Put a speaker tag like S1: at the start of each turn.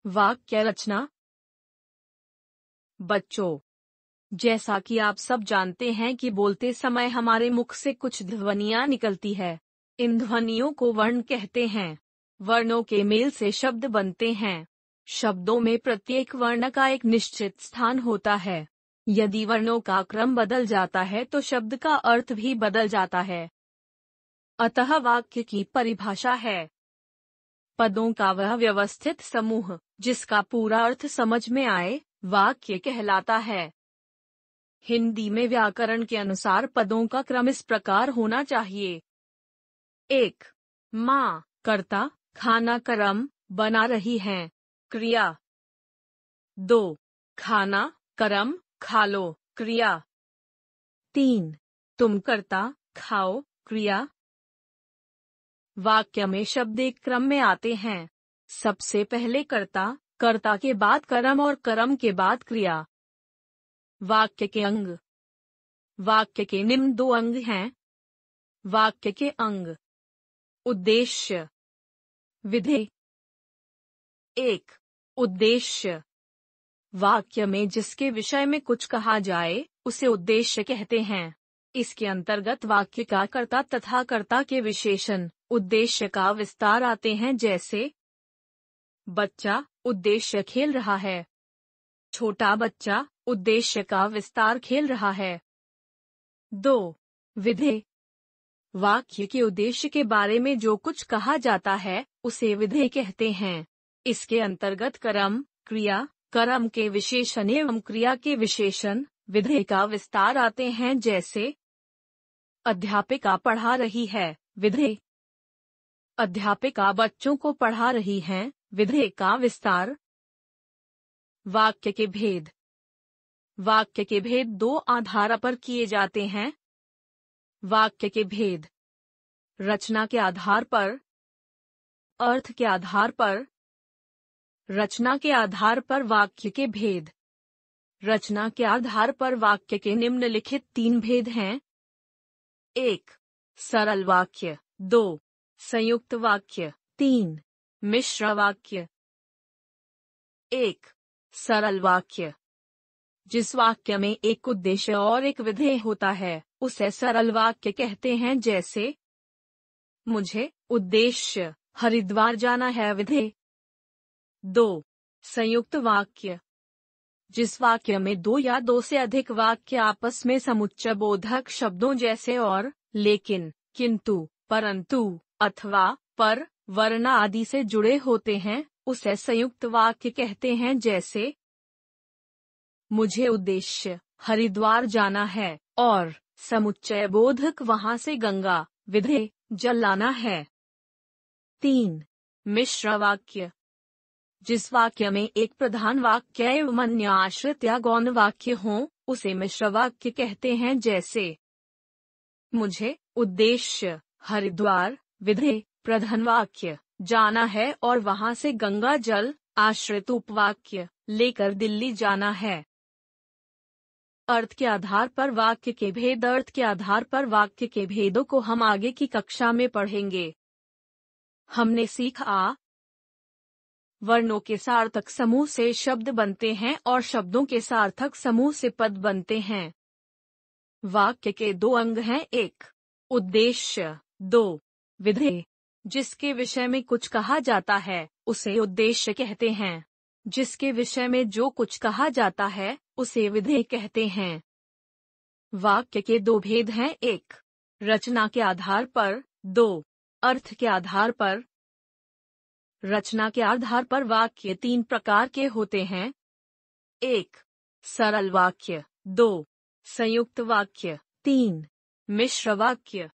S1: वाक्य रचना। बच्चों, जैसा कि आप सब जानते हैं कि बोलते समय हमारे मुख से कुछ ध्वनियां निकलती है। इन ध्वनियों को वर्ण कहते हैं। वर्णों के मेल से शब्द बनते हैं। शब्दों में प्रत्येक वर्ण का एक निश्चित स्थान होता है। यदि वर्णों का क्रम बदल जाता है तो शब्द का अर्थ भी बदल जाता है। अतः वाक्य की परिभाषा है पदों का वह व्यवस्थित समूह जिसका पूरा अर्थ समझ में आए, वाक्य कहलाता है। हिंदी में व्याकरण के अनुसार पदों का क्रम इस प्रकार होना चाहिए। 1. माँ, कर्ता, खाना कर्म, बना रही हैं, क्रिया। 2. खाना, कर्म, खा लो, क्रिया। 3. तुम कर्ता, खाओ, क्रिया। वाक्य में शब्द एक क्रम में आते हैं। सबसे पहले कर्ता, कर्ता के बाद कर्म और कर्म के बाद क्रिया। वाक्य के अंग। वाक्य के निम्न 2 अंग हैं। वाक्य के अंग। उद्देश्य, विधेय। 1. उद्देश्य। वाक्य में जिसके विषय में कुछ कहा जाए उसे उद्देश्य कहते हैं। इसके अंतर्गत वाक्य का कर्ता तथा कर्ता के विशेषण उद्देश्य का विस्तार आते हैं, जैसे बच्चा, उद्देश्य खेल रहा है। छोटा बच्चा, उद्देश्य का विस्तार खेल रहा है। 2. विधेय। वाक्य के उद्देश्य के बारे में जो कुछ कहा जाता है उसे विधेय कहते हैं। इसके अंतर्गत कर्म, क्रिया, कर्म के विशेषण एवं क्रिया के विशेषण, विधेय का विस्तार आते हैं, जैसे अध्यापिका पढ़ा रही है, विधेय। अध्यापिका बच्चों को पढ़ा रही हैं, विधेय का विस्तार। वाक्य के भेद। वाक्य के भेद 2 आधार पर किए जाते हैं। वाक्य के भेद रचना के आधार पर, अर्थ के आधार पर। रचना के आधार पर वाक्य के भेद। रचना के आधार पर वाक्य के निम्नलिखित 3 भेद हैं। 1. सरल वाक्य। 2. संयुक्त वाक्य। 3. मिश्र वाक्य। 1. सरल वाक्य। जिस वाक्य में एक उद्देश्य और एक विधेय होता है उसे सरल वाक्य कहते हैं, जैसे मुझे उद्देश्य हरिद्वार जाना है, विधेय। 2. संयुक्त वाक्य। जिस वाक्य में 2 या 2 से अधिक वाक्य आपस में समुच्चय बोधक शब्दों जैसे और, लेकिन, किंतु, परंतु, अथवा, पर, वरना आदि से जुड़े होते हैं उसे संयुक्त वाक्य कहते हैं, जैसे मुझे उद्देश्य हरिद्वार जाना है और समुच्चय बोधक वहां से गंगा, विधेय, जल लाना है। 3. मिश्र वाक्य। जिस वाक्य में एक प्रधान वाक्य एवं अन्य आश्रित या गौण वाक्य हों उसे मिश्र वाक्य कहते हैं, जैसे मुझे उद्देश्य हरिद्वार, विधेय, प्रधान वाक्य, जाना है और वहां से गंगा जल, आश्रित उपवाक्य, लेकर दिल्ली जाना है। अर्थ के आधार पर वाक्य के भेद। अर्थ के आधार पर वाक्य के भेदों को हम आगे की कक्षा में पढ़ेंगे। हमने सीखा वर्णों के सार्थक समूह से शब्द बनते हैं और शब्दों के सार्थक समूह से पद बनते हैं। वाक्य के 2 अंग हैं। 1. उद्देश्य। 2. विधेय। जिसके विषय में कुछ कहा जाता है उसे उद्देश्य कहते हैं। जिसके विषय में जो कुछ कहा जाता है उसे विधेय कहते हैं। वाक्य के 2 भेद हैं। 1. रचना के आधार पर। 2. अर्थ के आधार पर। रचना के आधार पर वाक्य 3 प्रकार के होते हैं। 1. सरल वाक्य। 2. संयुक्त वाक्य। 3. मिश्र वाक्य।